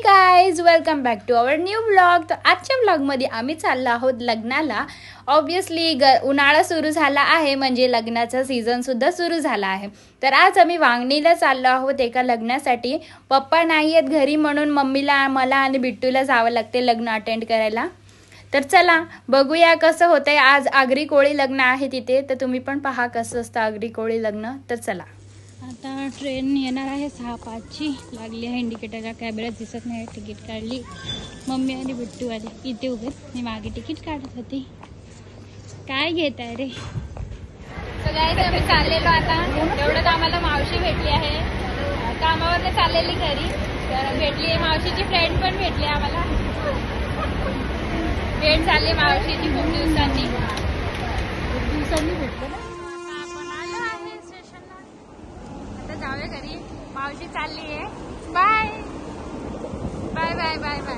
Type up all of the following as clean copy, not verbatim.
Guys, welcome back to our new blog. तर आजच्या ब्लॉगमध्ये आम्ही चाललो आहोत लग्नाला. ऑब्वियसली उन्हाळा सुरू झाला आहे, म्हणजे लग्नाचा सीझन सुद्धा सुरू झाला आहे. तर आज आम्ही वांगणीला चाललो आहोत एका लग्नासाठी. पप्पा नाही आहेत घरी, म्हणून मम्मीला, मला आणि बिट्टूला जावं लागते लग्न अटेंड करायला. तर चला बघूया कसं होतंय. आज आगरी कोळी लग्न आहे तिथे, तर तुम्ही पण पहा कसं असतं आगरी कोळी लग्न. तर चला. आता ट्रेन येणार आहे 6:05ची. लागली आहे इंडिकेटरला, कॅमेरा दिसत नाही. तिकीट काढली, मम्मी आणि बिट्टू आले इथे उभे. मी मागे तिकीट काढत होती. काय घेत आहे रे? सगळ्याच आम्ही चाललेलो. आता तेवढंच आम्हाला मावशी भेटली आहे, कामावर चाललेली घरी. तर भेटली मावशीची फ्रेंड पण भेटली आम्हाला. भेट झाली मावशीची खूप दिवसांनी भेटलं ना. जाऊया घरी. मावशी चालली आहे. Bye bye bye bye bye.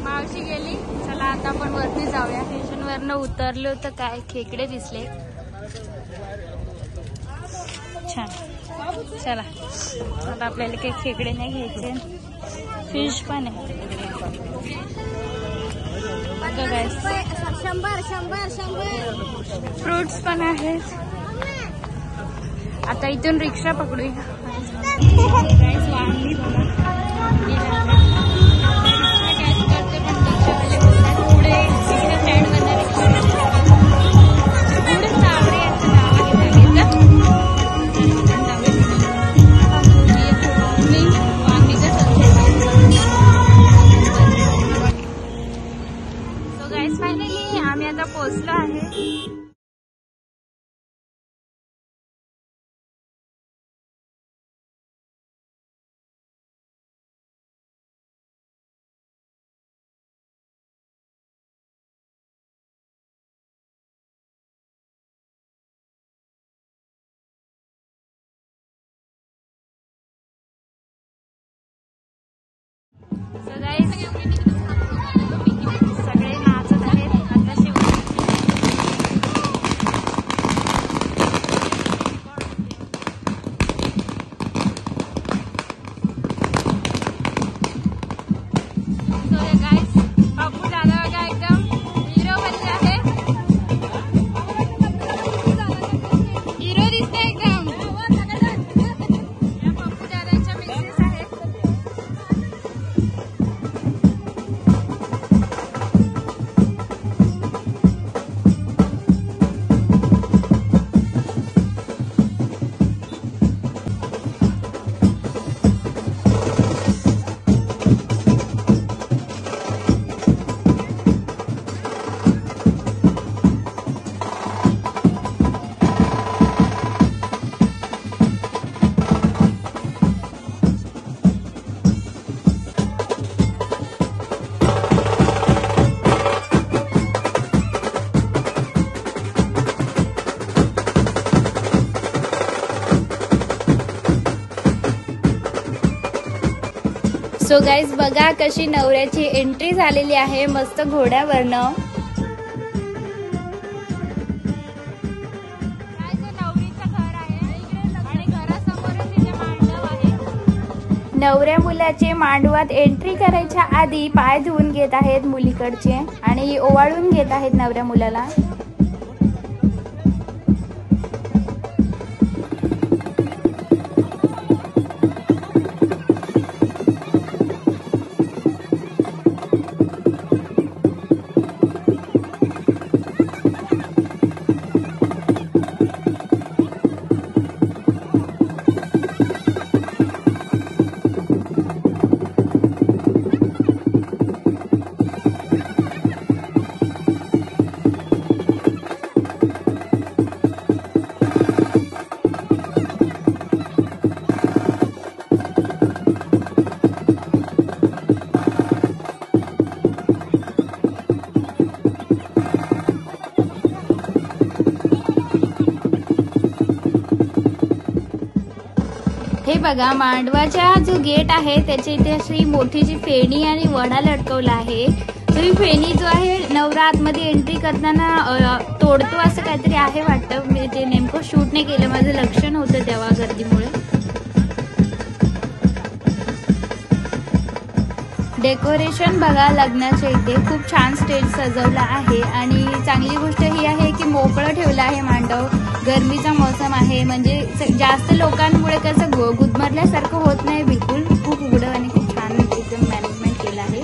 मावशी गेली. चला आता आपण वरती जाऊया. स्टेशनवरनं उतरलो तर काय खेकडे दिसले छान. चला आता आपल्याला काही खेकडे नाही घ्यायचे, फिश पण आहे. फ्रुट्स पण आहेत. आता इथून रिक्षा पकडूया. वांगी बघा फायनली आम्ही आता पोहोचलो आहे. सगळे नाचत आहेत. आता बापू दादा बघा एकदम हिरो बनले आहे. हिरो दिसते एकदम. या बापू दादांच्या मिसेस आहेत. सो गाईज बघा कशी नवऱ्याची एंट्री झालेली आहे मस्त घोड्यावरनं. नवऱ्या मुलाचे मांडवात एंट्री करायच्या आधी पाय धुवून घेत आहेत मुलीकडचे आणि ओवाळून घेत आहेत नवऱ्या मुलाला. हे बघा मांडवाचा जो गेट आहे त्याच्या इथे अशी मोठीची फेणी आणि वडा लटकवला आहे. तो ही फेणी जो आहे नवरा आतमध्ये एंट्री करताना तोडतो असं काहीतरी आहे वाटतं. मी ते नेमकं शूट नाही केलं, माझं लक्ष नव्हतं तेव्हा गर्दीमुळे. डेकोरेशन बघा लग्नाच्या इथे खूप छान स्टेज सजवला आहे आणि चांगली गोष्ट ही आहे की मोकळं ठेवलं आहे मांडव. गरमीचा मौसम आहे म्हणजे जास्त लोकांमुळे कसं गुदमरल्यासारखं होत नाही, बिलकुल खूप उघडं आणि खूप छान एकदम मॅनेजमेंट केलं आहे.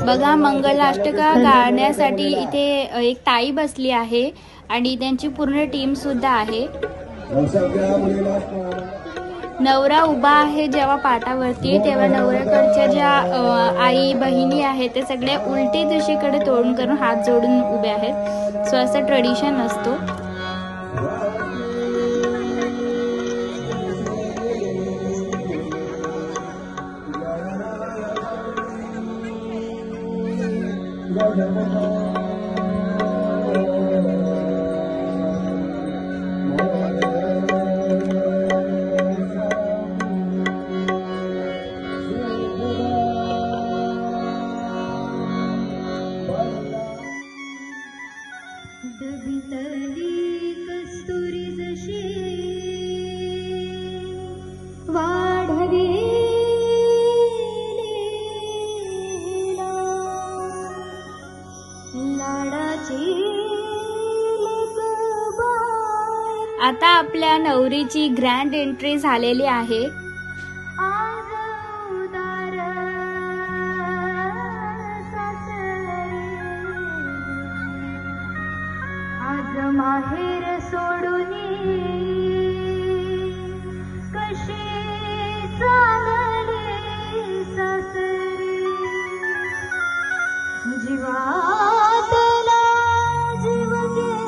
बघा मंगलाष्टका गाण्यासाठी इथे एक ताई बसली आहे आणि त्यांची पूर्ण टीम सुद्धा आहे. नवरा उभा आहे जेव्हा पाटावरती, तेव्हा नवऱ्याकडच्या ज्या आई बहिणी आहेत ते सगळे उलटी दिशेकडे तोंड करून हात जोडून उभे आहेत. सो असं ट्रेडिशन असतो. आता आपल्या नवरीची ग्रँड एंट्री झालेली आहे. आज माहेर सोडून कशी चालले सासरी, जीवातला जीव गेला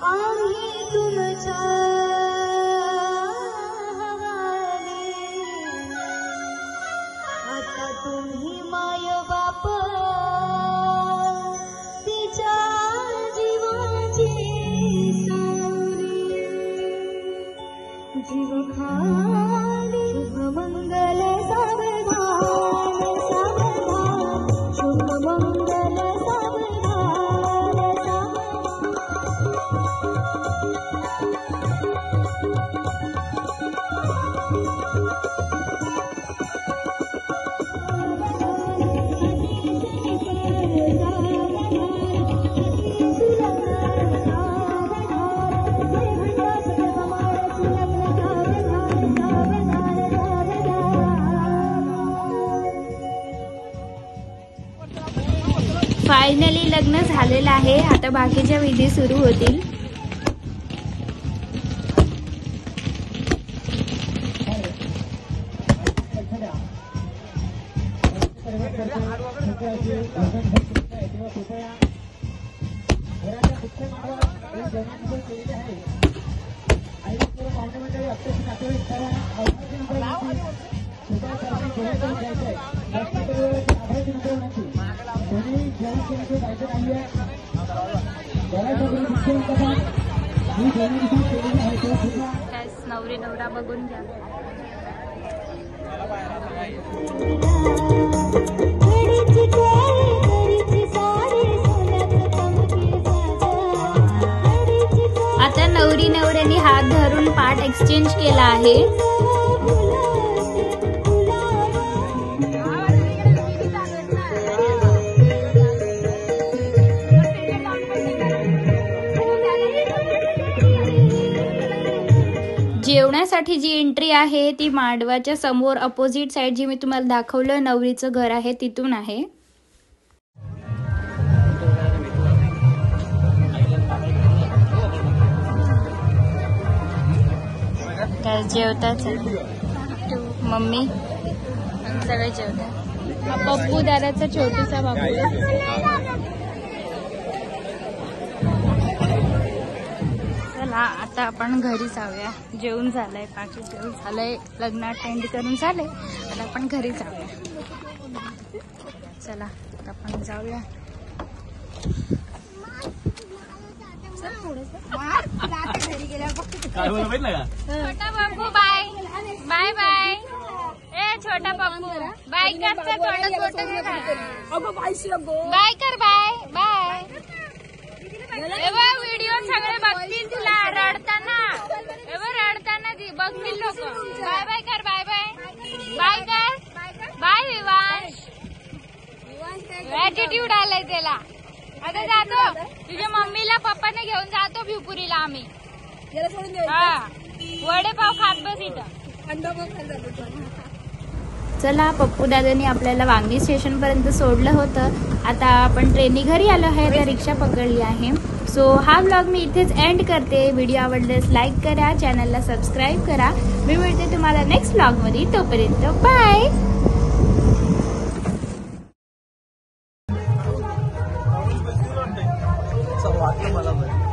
आम्ही तुमच्या हवाली. आता तुम्ही माय बाप तिच्या जीवाची सावली, जीव खाली शुभमंगल सावधान सावधान, शुभमंगल सावधान फायनली लग्न झालेलं आहे. आता बाकीच्या विधी सुरू होतील. नवरी नवरा बघून घ्या. आता नवरी नवऱ्याने हात धरून पाठ एक्सचेंज केला आहे. जेवणासाठी जी एंट्री आहे ती मांडवाच्या समोर अपोजिट साइड जी मी तुम्हाला दाखवलं नवरीचं घर आहे तिथून आहे. काय जेवतात मम्मी सगळे जेवतात. पप्पू दादाचा छोटूसा बाबू. आता आपण घरी जाऊया. जेवण झालंय, बाकी जेवण झालंय, लग्न अटेंड करून झालंय. आता आपण घरी जाऊया. चला आता आपण जाऊया. घरी गेल्यावर छोटा बाबू बाय बाय बाय. छोटा पप्पू बाय करता थोडं बाय कर बाय बाय व्हिडिओ सगळे बघतील तुला रडताना रडताना बघतील लोक बाय बाय कर बाय बाय बाय कर बाय विवांश ऍटिट्यूड आलाय त्याला आता जातो तुझ्या मम्मीला पप्पाने घेऊन जातो भिवपुरीला आम्ही हा वडेपाव खात बस इथं चला पप्पू दादानी आपल्याला वांगी स्टेशन पर्यंत सोडलं होतं आता आपण ट्रेननी घरी आलो आहे तर रिक्षा पकडली आहे सो हा व्लॉग मी इथेच एंड करते व्हिडिओ आवडल्यास लाईक करा चॅनलला सबस्क्राईब करा मी मिळते तुम्हाला नेक्स्ट व्लॉग मध्ये तोपर्यंत बाय वाटलं मला